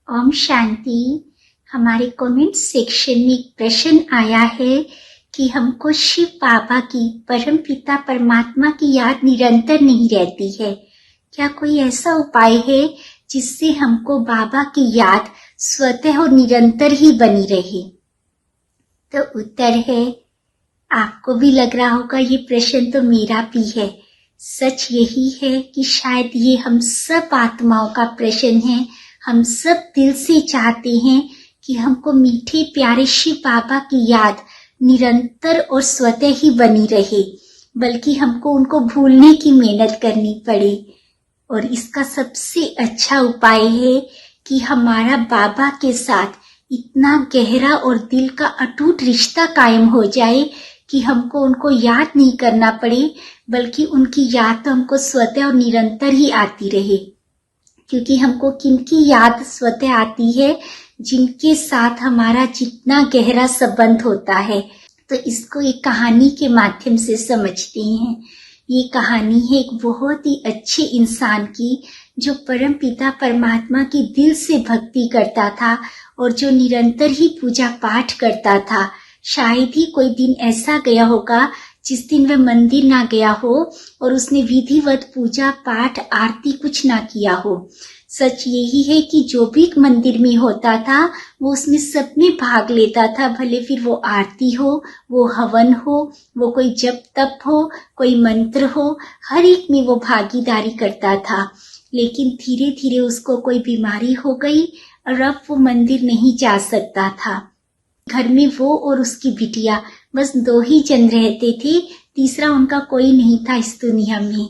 ओम शांति। हमारे comment section में एक प्रश्न आया है कि हमको शिव बाबा की, परम पिता परमात्मा की याद निरंतर नहीं रहती है। क्या कोई ऐसा उपाय है जिससे हमको बाबा की याद स्वतः और निरंतर ही बनी रहे? तो उत्तर है, आपको भी लग रहा होगा ये प्रश्न तो मेरा भी है। सच यही है कि शायद ये हम सब आत्माओं का प्रश्न है। हम सब दिल से चाहते हैं कि हमको मीठे प्यारे शिव बाबा की याद निरंतर और स्वतः ही बनी रहे, बल्कि हमको उनको भूलने की मेहनत करनी पड़े। और इसका सबसे अच्छा उपाय है कि हमारा बाबा के साथ इतना गहरा और दिल का अटूट रिश्ता कायम हो जाए कि हमको उनको याद नहीं करना पड़े, बल्कि उनकी याद तो हमको स्वतः और निरंतर ही आती रहे। क्योंकि हमको किनकी याद स्वतः आती है? जिनके साथ हमारा जितना गहरा संबंध होता है। तो इसको एक कहानी के माध्यम से समझते हैं। ये कहानी है एक बहुत ही अच्छे इंसान की, जो परम पिता परमात्मा की दिल से भक्ति करता था और जो निरंतर ही पूजा पाठ करता था। शायद ही कोई दिन ऐसा गया होगा जिस दिन वह मंदिर ना गया हो और उसने विधिवत पूजा पाठ आरती कुछ ना किया हो। सच यही है कि जो भी मंदिर में होता था वो उसमें सब में भाग लेता था, भले फिर वो आरती हो, वो हवन हो, वो कोई जप तप हो, कोई मंत्र हो, हर एक में वो भागीदारी करता था। लेकिन धीरे धीरे उसको कोई बीमारी हो गई और अब वो मंदिर नहीं जा सकता था। घर में वो और उसकी बिटिया, बस 2 ही जन रहते थे, तीसरा उनका कोई नहीं था इस दुनिया में।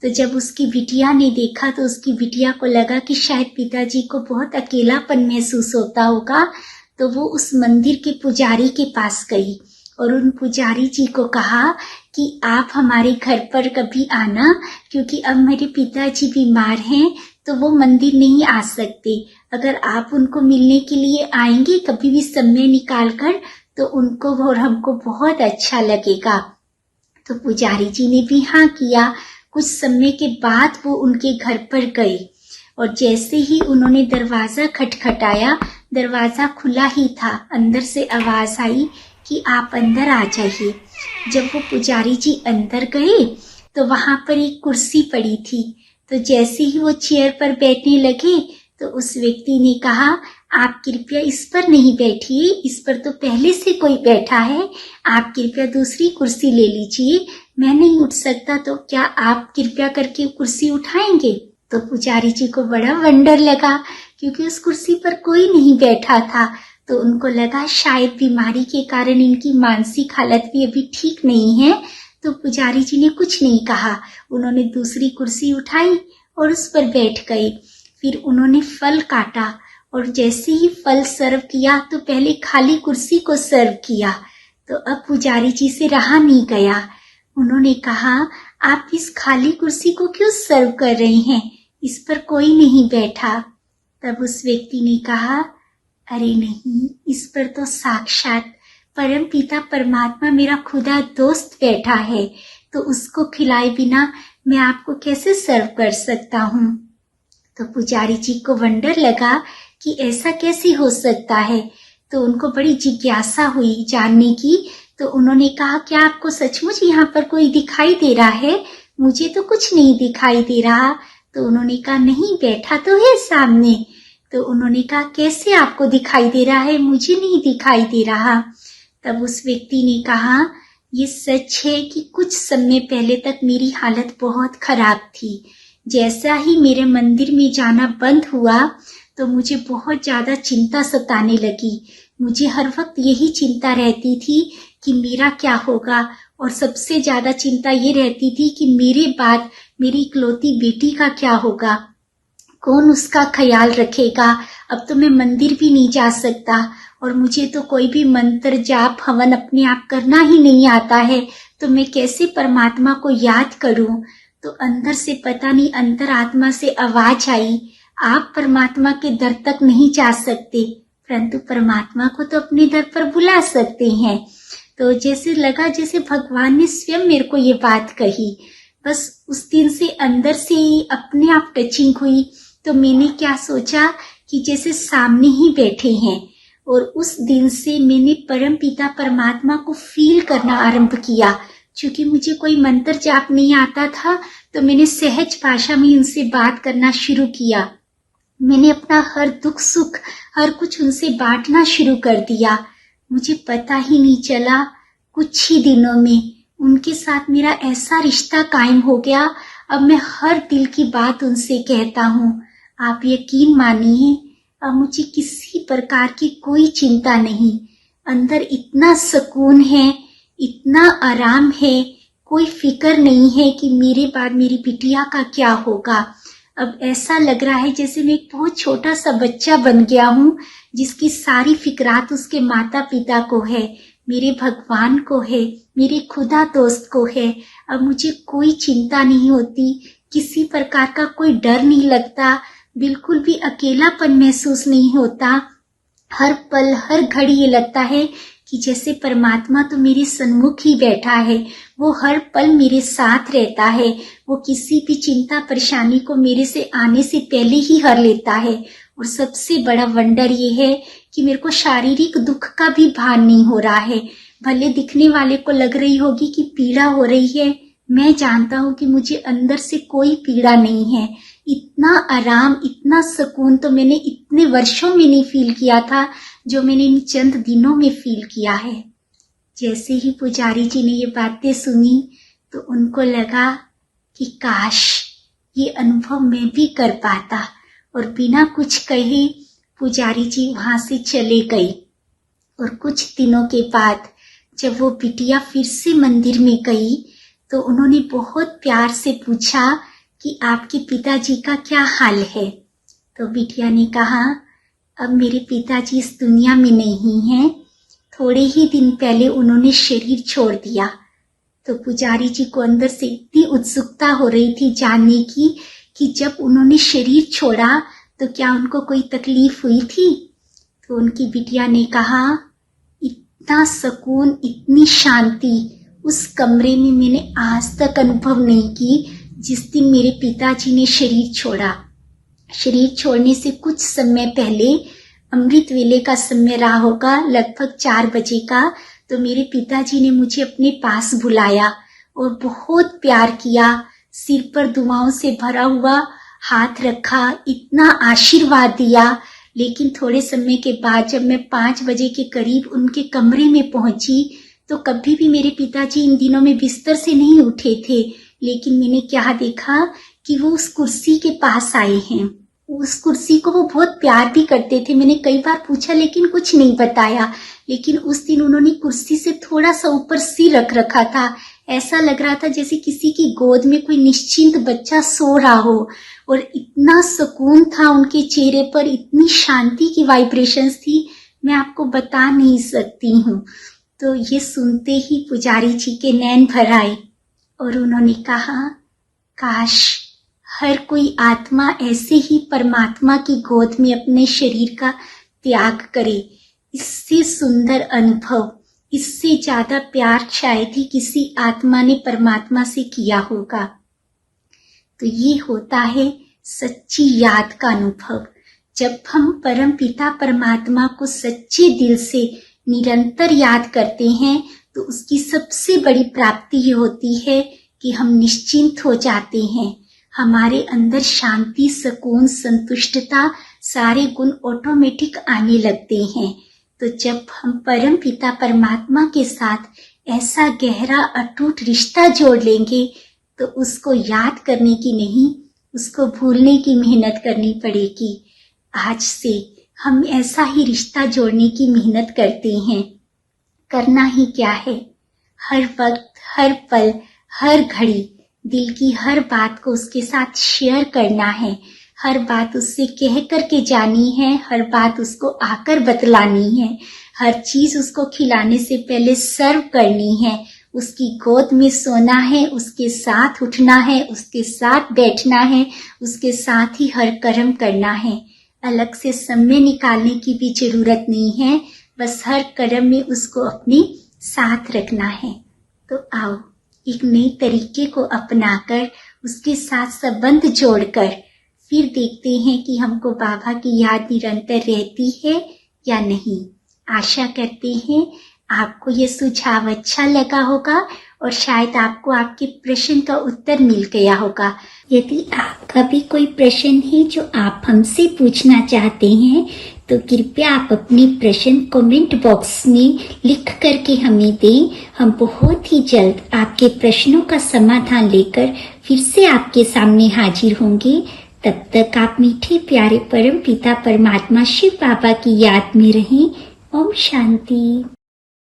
तो जब उसकी बिटिया ने देखा तो उसकी बिटिया को लगा कि शायद पिताजी को बहुत अकेलापन महसूस होता होगा। तो वो उस मंदिर के पुजारी के पास गई और उन पुजारी जी को कहा कि आप हमारे घर पर कभी आना, क्योंकि अब मेरे पिताजी बीमार हैं तो वो मंदिर नहीं आ सकते। अगर आप उनको मिलने के लिए आएंगे कभी भी समय निकाल कर, तो उनको और हमको बहुत अच्छा लगेगा। तो पुजारी जी ने भी हाँ किया। कुछ समय के बाद वो उनके घर पर गए और जैसे ही उन्होंने दरवाजा खटखटाया, दरवाजा खुला ही था। अंदर से आवाज आई कि आप अंदर आ जाइए। जब वो पुजारी जी अंदर गए तो वहां पर एक कुर्सी पड़ी थी। तो जैसे ही वो चेयर पर बैठने लगे तो उस व्यक्ति ने कहा, आप कृपया इस पर नहीं बैठिए, इस पर तो पहले से कोई बैठा है, आप कृपया दूसरी कुर्सी ले लीजिए। मैं नहीं उठ सकता, तो क्या आप कृपया करके कुर्सी उठाएंगे? तो पुजारी जी को बड़ा वंडर लगा, क्योंकि उस कुर्सी पर कोई नहीं बैठा था। तो उनको लगा शायद बीमारी के कारण इनकी मानसिक हालत भी अभी ठीक नहीं है। तो पुजारी जी ने कुछ नहीं कहा। उन्होंने दूसरी कुर्सी उठाई और उस पर बैठ गए। फिर उन्होंने फल काटा और जैसे ही फल सर्व किया तो पहले खाली कुर्सी को सर्व किया। तो अब पुजारी जी से रहा नहीं गया। उन्होंने कहा, आप इस खाली कुर्सी को क्यों सर्व कर रहे हैं? इस पर कोई नहीं बैठा। तब उस व्यक्ति ने कहा, अरे नहीं, इस पर तो साक्षात परम पिता परमात्मा मेरा खुदा दोस्त बैठा है, तो उसको खिलाए बिना मैं आपको कैसे सर्व कर सकता हूँ? तो पुजारी जी को वंडर लगा कि ऐसा कैसे हो सकता है। तो उनको बड़ी जिज्ञासा हुई जानने की। तो उन्होंने कहा, क्या आपको सचमुच यहाँ पर कोई दिखाई दे रहा है? मुझे तो कुछ नहीं दिखाई दे रहा। तो उन्होंने कहा, नहीं, बैठा तो है सामने। तो उन्होंने कहा, कैसे आपको दिखाई दे रहा है? मुझे नहीं दिखाई दे रहा। तब उस व्यक्ति ने कहा, ये सच है कि कुछ समय पहले तक मेरी हालत बहुत खराब थी। जैसा ही मेरे मंदिर में जाना बंद हुआ तो मुझे बहुत ज्यादा चिंता सताने लगी। मुझे हर वक्त यही चिंता रहती थी कि मेरा क्या होगा, और सबसे ज्यादा चिंता ये रहती थी कि मेरे बाद मेरी इकलौती बेटी का क्या होगा, कौन उसका ख्याल रखेगा। अब तो मैं मंदिर भी नहीं जा सकता और मुझे तो कोई भी मंत्र जाप हवन अपने आप करना ही नहीं आता है, तो मैं कैसे परमात्मा को याद करूं? तो अंदर से पता नहीं अंतरात्मा से आवाज आई, आप परमात्मा के दर तक नहीं जा सकते, परंतु परमात्मा को तो अपने दर पर बुला सकते हैं। तो जैसे लगा जैसे भगवान ने स्वयं मेरे को ये बात कही। बस उस दिन से अंदर से ही अपने आप टचिंग हुई। तो मैंने क्या सोचा कि कि जैसे सामने ही बैठे हैं। और उस दिन से मैंने परम पिता परमात्मा को फील करना आरंभ किया। क्योंकि मुझे कोई मंत्र जाप नहीं आता था, तो मैंने सहज भाषा में उनसे बात करना शुरू किया। मैंने अपना हर दुख सुख हर कुछ उनसे बांटना शुरू कर दिया। मुझे पता ही नहीं चला, कुछ ही दिनों में उनके साथ मेरा ऐसा रिश्ता कायम हो गया। अब मैं हर दिल की बात उनसे कहता हूँ। आप यकीन मानिए, अब मुझे किसी प्रकार की कोई चिंता नहीं। अंदर इतना सुकून है, इतना आराम है, कोई फिक्र नहीं है कि मेरे बाद मेरी बिटिया का क्या होगा। अब ऐसा लग रहा है जैसे मैं एक बहुत छोटा सा बच्चा बन गया हूँ, जिसकी सारी फिक्रात उसके माता पिता को है, मेरे भगवान को है, मेरे खुदा दोस्त को है। अब मुझे कोई चिंता नहीं होती, किसी प्रकार का कोई डर नहीं लगता, बिल्कुल भी अकेलापन महसूस नहीं होता। हर पल हर घड़ी ये लगता है कि जैसे परमात्मा तो मेरे सन्मुख ही बैठा है, वो हर पल मेरे साथ रहता है, वो किसी भी चिंता परेशानी को मेरे से आने से पहले ही हर लेता है। और सबसे बड़ा वंडर ये है कि मेरे को शारीरिक दुख का भी भान नहीं हो रहा है। भले दिखने वाले को लग रही होगी कि पीड़ा हो रही है, मैं जानता हूँ कि मुझे अंदर से कोई पीड़ा नहीं है। इतना आराम, इतना सुकून तो मैंने इतने वर्षों में नहीं फील किया था जो मैंने इन चंद दिनों में फील किया है। जैसे ही पुजारी जी ने ये बातें सुनी तो उनको लगा कि काश ये अनुभव मैं भी कर पाता। और बिना कुछ कहे पुजारी जी वहां से चले गए। और कुछ दिनों के बाद जब वो बिटिया फिर से मंदिर में गई तो उन्होंने बहुत प्यार से पूछा कि आपके पिताजी का क्या हाल है। तो बिटिया ने कहा, अब मेरे पिताजी इस दुनिया में नहीं हैं, थोड़े ही दिन पहले उन्होंने शरीर छोड़ दिया। तो पुजारी जी को अंदर से इतनी उत्सुकता हो रही थी जानने की कि जब उन्होंने शरीर छोड़ा तो क्या उनको कोई तकलीफ हुई थी। तो उनकी बिटिया ने कहा, इतना सुकून, इतनी शांति उस कमरे में मैंने आज तक अनुभव नहीं की जिस दिन मेरे पिताजी ने शरीर छोड़ा। शरीर छोड़ने से कुछ समय पहले अमृत वेले का समय रहा होगा, लगभग 4 बजे का। तो मेरे पिताजी ने मुझे अपने पास बुलाया और बहुत प्यार किया, सिर पर दुआओं से भरा हुआ हाथ रखा, इतना आशीर्वाद दिया। लेकिन थोड़े समय के बाद जब मैं 5 बजे के करीब उनके कमरे में पहुंची तो कभी भी मेरे पिताजी इन दिनों में बिस्तर से नहीं उठे थे। लेकिन मैंने क्या देखा कि वो उस कुर्सी के पास आए हैं। उस कुर्सी को वो बहुत प्यार भी करते थे। मैंने कई बार पूछा लेकिन कुछ नहीं बताया। लेकिन उस दिन उन्होंने कुर्सी से थोड़ा सा ऊपर सिर रख रखा था। ऐसा लग रहा था जैसे किसी की गोद में कोई निश्चिंत बच्चा सो रहा हो। और इतना सुकून था उनके चेहरे पर, इतनी शांति की वाइब्रेशंस थी, मैं आपको बता नहीं सकती हूँ। तो ये सुनते ही पुजारी जी के नैन भर आए और उन्होंने कहा, काश हर कोई आत्मा ऐसे ही परमात्मा की गोद में अपने शरीर का त्याग करे। इससे सुंदर अनुभव, इससे ज्यादा प्यार शायद ही किसी आत्मा ने परमात्मा से किया होगा। तो ये होता है सच्ची याद का अनुभव। जब हम परम पिता परमात्मा को सच्चे दिल से निरंतर याद करते हैं तो उसकी सबसे बड़ी प्राप्ति ये होती है कि हम निश्चिंत हो जाते हैं। हमारे अंदर शांति, सुकून, संतुष्टता, सारे गुण ऑटोमेटिक आने लगते हैं। तो जब हम परम पिता परमात्मा के साथ ऐसा गहरा अटूट रिश्ता जोड़ लेंगे तो उसको याद करने की नहीं, उसको भूलने की मेहनत करनी पड़ेगी। आज से हम ऐसा ही रिश्ता जोड़ने की मेहनत करते हैं। करना ही क्या है, हर वक्त, हर पल, हर घड़ी दिल की हर बात को उसके साथ शेयर करना है। हर बात उससे कह करके जानी है, हर बात उसको आकर बतलानी है। हर चीज उसको खिलाने से पहले सर्व करनी है। उसकी गोद में सोना है, उसके साथ उठना है, उसके साथ बैठना है, उसके साथ ही हर कर्म करना है। अलग से समय निकालने की भी जरूरत नहीं है, बस हर कर्म में उसको अपने साथ रखना है। तो आओ एक नए तरीके को अपनाकर उसके साथ संबंध जोड़कर फिर देखते हैं कि हमको बाबा की याद निरंतर रहती है या नहीं। आशा करते हैं आपको ये सुझाव अच्छा लगा होगा और शायद आपको आपके प्रश्न का उत्तर मिल गया होगा। यदि आपका भी कोई प्रश्न है जो आप हमसे पूछना चाहते हैं तो कृपया आप अपने प्रश्न कमेंट बॉक्स में लिख करके हमें दें। हम बहुत ही जल्द आपके प्रश्नों का समाधान लेकर फिर से आपके सामने हाजिर होंगे। तब तक आप मीठे प्यारे परम पिता परमात्मा शिव बाबा की याद में रहें। ओम शांति।